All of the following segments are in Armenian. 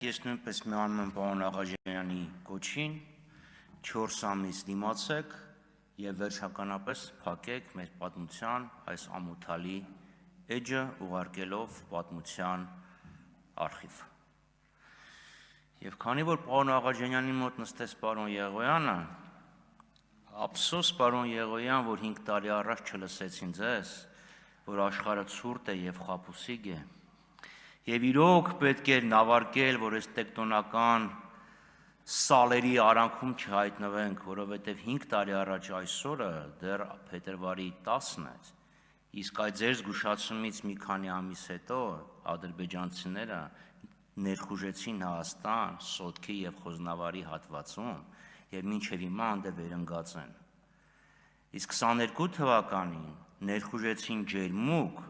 Ես նույնպես միանում եմ պարոն Աղաջանյանի կոչին, 4 ամիս դիմացեք եւ վերջականապես փակեք մեր պատմության այս ամոթալի էջը ուղարկելով պատմության արխիվ։ Եվ քանի որ պարոն Աղաջանյանի մոտ նստեց պարոն Եղոյանը, ափսոս պարոն Եղոյան, որ 5 տարի առաջ չլսեցին ձեզ, որ աշխարհը ցուրտ է եւ խաբուսիկ է։ Եվ իրոք պետք է նավարկել, որ այս տեկտոնական սալերի արանքում չհայտնվենք, որովհետև 5 տարի առաջ այսօրը դեռ փետրվարի 10-ն է, իսկ այդ ձեր զգուշացումից մի քանի ամիս հետո ադրբեջանցիները ներխուժեցին Հայաստան, Սոտքի եւ Խոզնավարի հատվածում եւ մինչեւ հիմա անդե վերընկած են։ Իսկ 22 թվականին ներխուժեցին Ջերմուկ,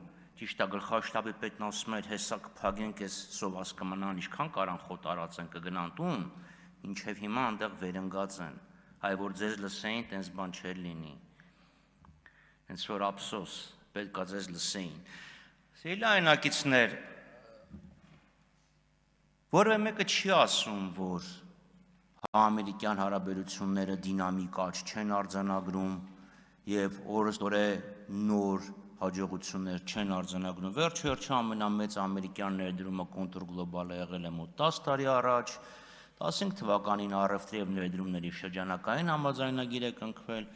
ճիշտ է գլխաշտաբի պետն ասում էր հեսա կփակենք այս սոված կմնան, ինչքան կարան խոտ արածեն կգնան տուն, մինչև հիմա այնտեղ վերընկած են, այ որ ձեզ լսեին, տենց բան չէր լինի, հենց որ ափսոս, պետք է ձեզ լսեին։ Սիրելի այնակիցներ, որևէ մեկը չի ասում, որ ամերիկյան հարաբերությունները դինամիկ աճ չեն արձանագրում եւ օրստորե նոր հաջողություններ չեն արձանագրում։ Վերջ-վերջը ամենամեծ ամերիկյան ներդրումը կոնտուր գլոբալը եղել է մոտ 10 տարի առաջ, 15 թվականին առևտրի եւ ներդրումների շրջանակային համաձայնագիր է կնքվել,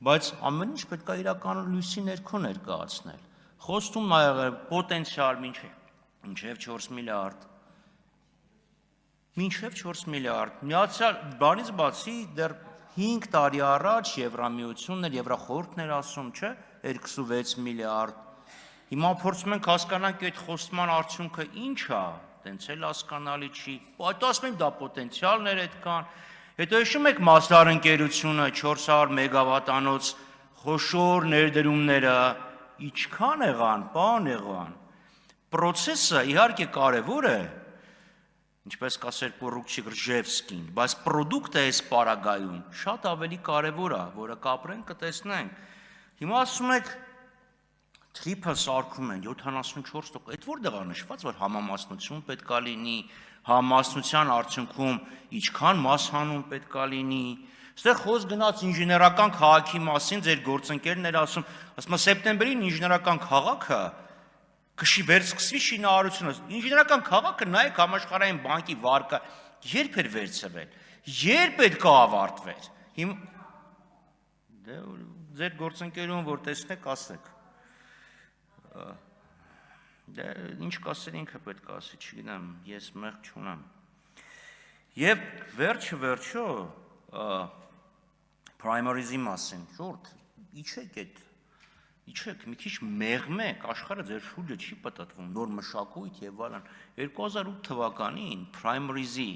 բայց ամեն ինչ պետք է իրական լույսի ներքո ներկայացնել։ Խոստումն ա եղել պոտենցիալ մինչեւ 4 միլիարդ։ Մինչև 4 միլիարդ։ Միացյալ բանից բացի դեռ 5 տարի առաջ Եվրամիությունն էր, Եվրախորհուրդն էր ասում, չէ, 26 միլիարդ։ Հիմա փորձում ենք հասկանանք այդ խոստման արդյունքը ինչ է, տենց էլ հասկանալի չի։ Բայց ասում ենք դա պոտենցիալներ այդքան։ Հետո հիշում եք Մասդար ընկերությունը 400 մեգավատանոց խոշոր ներդրումները ինչքան եղան, բան եղան։ Պրոցեսը իհարկե կարևոր է, ինչպես կասեր Պորուկչիկ Ռժևսկին, բայց պրոդուկտը այս պարագայում շատ ավելի կարևոր է, որը կապրենք, կտեսնենք։ Հիմա ասում եք թրիփը սարքում են 74%, այդ որտեղ է նշված, որ համամասնություն պետք է լինի, համամասնության արդյունքում ինչքան մասհանում պետք է լինի։ Այստեղ խոսք գնաց ինժեներական քաղաքի մասին, ձեր գործընկերն էր ասում սեպտեմբերին ինժեներական քաղաքը վերսկսվի շինարարությունը։ Ինժեներական քաղաքը նայեք համաշխարհային բանկի վարկը երբ էր վերցվել, երբ պետք է ավարտվեր։ Ձեր գործընկերուն որ տեսնեք, ասեք։ Դե ինչ կասեր ինքը պետք է ասի, չգիտեմ, ես մեղք չունեմ։ Եվ վերջը primaries-ի մասին, շուրջ, իչեք, մի քիչ մեղմեք, աշխարհը ձեր շուրջը չի պտտվում, նոր մշակույթ եւ այլն։ 2008 թվականին primaries-ի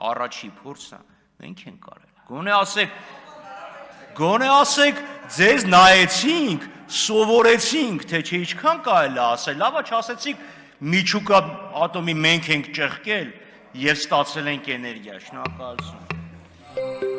առաջի փորձը մենք ենք արել։ Գոնե ասեք, ձեզ նայեցինք, սովորեցինք, թե չէ ինչքան կարելի է ասել, լավա չասեցիք Միչուկա ատոմի մենք ենք ճեղքել եւ ստացել ենք էներգիա։ Շնորհակալություն։